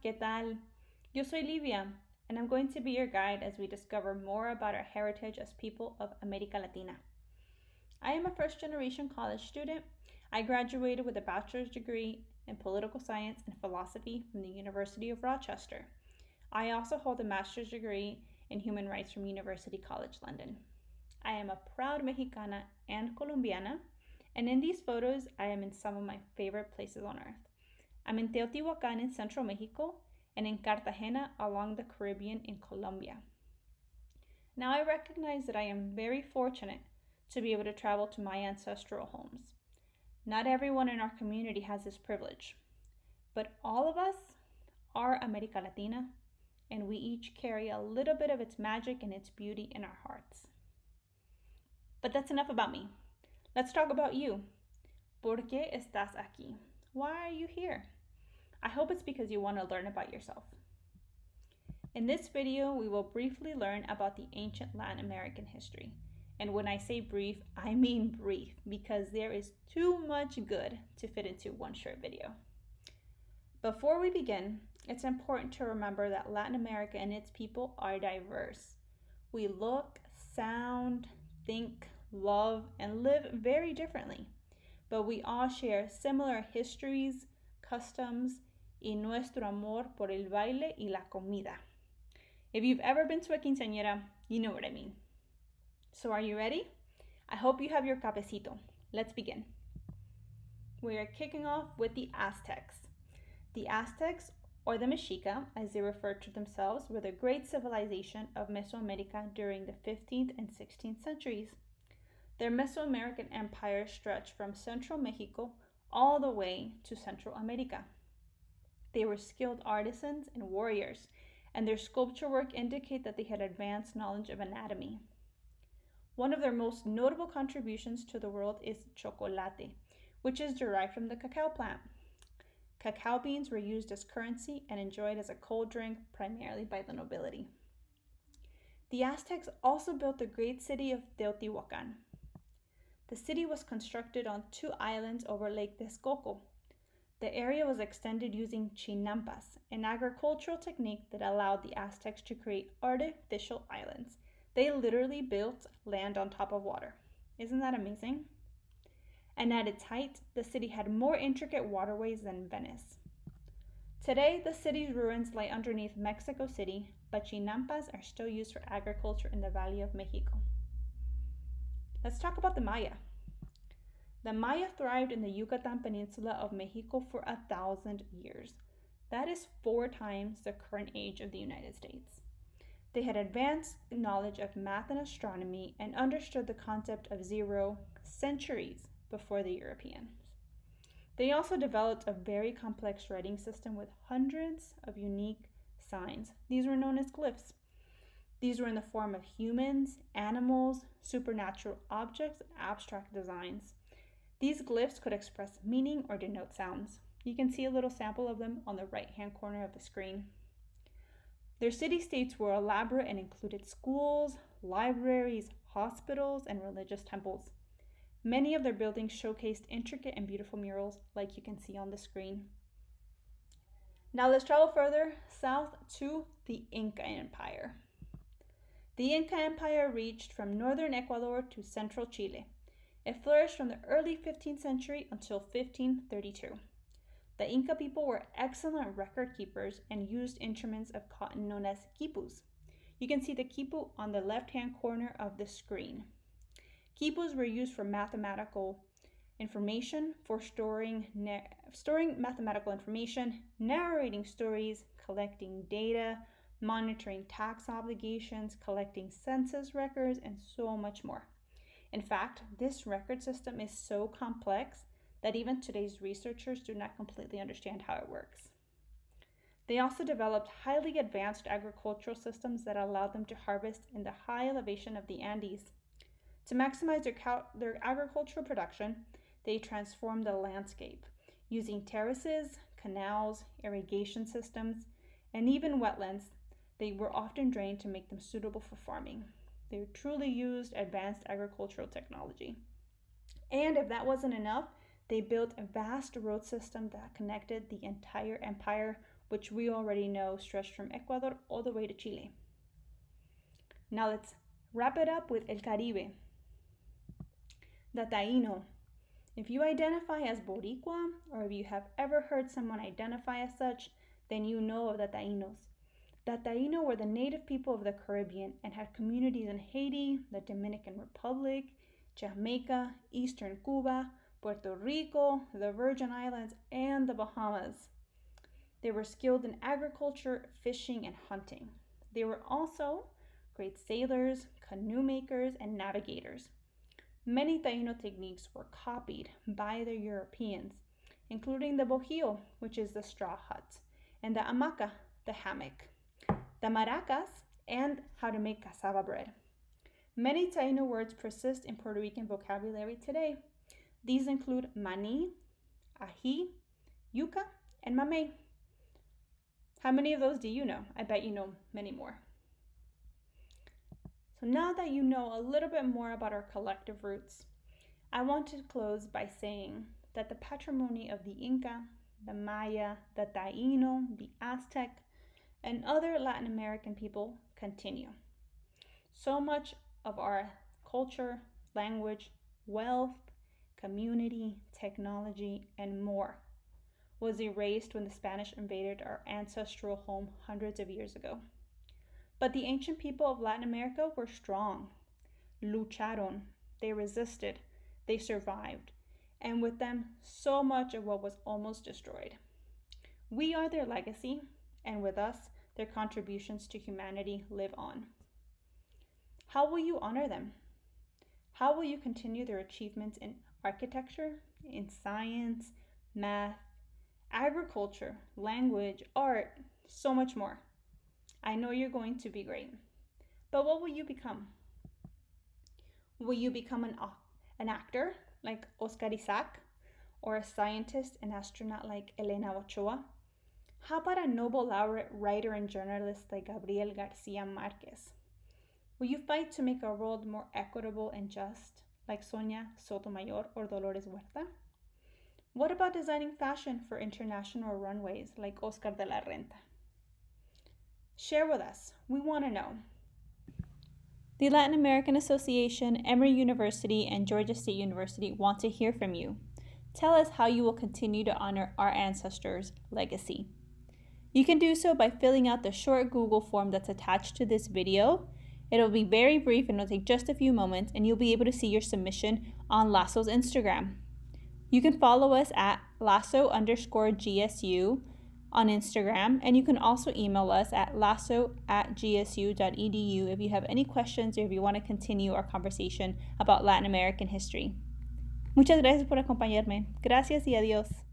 ¿Qué tal? Yo soy Livia, and I'm going to be your guide as we discover more about our heritage as people of America Latina. I am a first generation college student. I graduated with a bachelor's degree in political science and philosophy from the University of Rochester. I also hold a master's degree in human rights from University College London. I am a proud Mexicana and Colombiana, and in these photos, I am in some of my favorite places on earth. I'm in Teotihuacan in central Mexico and in Cartagena along the Caribbean in Colombia. Now I recognize that I am very fortunate to be able to travel to my ancestral homes. Not everyone in our community has this privilege, but all of us are America Latina, and we each carry a little bit of its magic and its beauty in our hearts. But that's enough about me. Let's talk about you. ¿Por qué estás aquí? Why are you here? I hope it's because you want to learn about yourself. In this video, we will briefly learn about the ancient Latin American history. And when I say brief, I mean brief, because there is too much good to fit into one short video. Before we begin, it's important to remember that Latin America and its people are diverse. We look, sound, think, love, and live very differently, but we all share similar histories, customs, y nuestro amor por el baile y la comida. If you've ever been to a quinceañera, you know what I mean. So are you ready? I hope you have your cafecito. Let's begin. We are kicking off with the Aztecs. The Aztecs, or the Mexica, as they refer to themselves, were the great civilization of Mesoamerica during the 15th and 16th centuries. Their Mesoamerican empire stretched from central Mexico all the way to Central America. They were skilled artisans and warriors, and their sculpture work indicates that they had advanced knowledge of anatomy. One of their most notable contributions to the world is chocolate, which is derived from the cacao plant. Cacao beans were used as currency and enjoyed as a cold drink primarily by the nobility. The Aztecs also built the great city of Teotihuacan. The city was constructed on two islands over Lake Texcoco. The area was extended using Chinampas, an agricultural technique that allowed the Aztecs to create artificial islands. They literally built land on top of water. Isn't that amazing? And at its height, the city had more intricate waterways than Venice. Today, the city's ruins lie underneath Mexico City, but Chinampas are still used for agriculture in the Valley of Mexico. Let's talk about the Maya. The Maya thrived in the Yucatan Peninsula of Mexico for 1,000 years. That is 4 times the current age of the United States. They had advanced knowledge of math and astronomy and understood the concept of 0 centuries before the Europeans. They also developed a very complex writing system with hundreds of unique signs. These were known as glyphs. These were in the form of humans, animals, supernatural objects, and abstract designs. These glyphs could express meaning or denote sounds. You can see a little sample of them on the right-hand corner of the screen. Their city-states were elaborate and included schools, libraries, hospitals, and religious temples. Many of their buildings showcased intricate and beautiful murals like you can see on the screen. Now let's travel further south to the Inca Empire. The Inca Empire reached from northern Ecuador to central Chile. It flourished from the early 15th century until 1532. The Inca people were excellent record keepers and used instruments of cotton known as quipus. You can see the quipu on the left-hand corner of the screen. Quipus were used for mathematical information, for storing mathematical information, narrating stories, collecting data, monitoring tax obligations, collecting census records, and so much more. In fact, this record system is so complex that even today's researchers do not completely understand how it works. They also developed highly advanced agricultural systems that allowed them to harvest in the high elevation of the Andes. To maximize their agricultural production, they transformed the landscape using terraces, canals, irrigation systems, and even wetlands. They were often drained to make them suitable for farming. They truly used advanced agricultural technology. And if that wasn't enough, they built a vast road system that connected the entire empire which we already know stretched from Ecuador all the way to Chile. Now let's wrap it up with El Caribe, the Taino. If you identify as Boricua, or if you have ever heard someone identify as such, then you know of the Tainos. The Taino were the native people of the Caribbean and had communities in Haiti, the Dominican Republic, Jamaica, Eastern Cuba, Puerto Rico, the Virgin Islands, and the Bahamas. They were skilled in agriculture, fishing, and hunting. They were also great sailors, canoe makers, and navigators. Many Taino techniques were copied by the Europeans, including the bohio, which is the straw hut, and the hamaca, the hammock, the maracas, and how to make cassava bread. Many Taino words persist in Puerto Rican vocabulary today. These include mani, ají, yuca, and mamey. How many of those do you know? I bet you know many more. So now that you know a little bit more about our collective roots, I want to close by saying that the patrimony of the Inca, the Maya, the Taino, the Aztec, and other Latin American people continue. So much of our culture, language, wealth, community, technology, and more was erased when the Spanish invaded our ancestral home hundreds of years ago. But the ancient people of Latin America were strong, lucharon, they resisted, they survived, and with them, so much of what was almost destroyed. We are their legacy, and with us, their contributions to humanity live on. How will you honor them? How will you continue their achievements in architecture, in science, math, agriculture, language, art, so much more? I know you're going to be great. But what will you become? Will you become an actor like Oscar Isaac, or a scientist and astronaut like Elena Ochoa? How about a Nobel laureate writer and journalist like Gabriel Garcia Marquez? Will you fight to make our world more equitable and just, like Sonia Sotomayor or Dolores Huerta? What about designing fashion for international runways like Oscar de la Renta? Share with us. We want to know. The Latin American Association, Emory University, and Georgia State University want to hear from you. Tell us how you will continue to honor our ancestors' legacy. You can do so by filling out the short Google form that's attached to this video. It'll be very brief and it'll take just a few moments, and you'll be able to see your submission on Lasso's Instagram. You can follow us at Lasso_GSU on Instagram, and you can also email us at lasso@gsu.edu if you have any questions or if you want to continue our conversation about Latin American history. Muchas gracias por acompañarme. Gracias y adiós.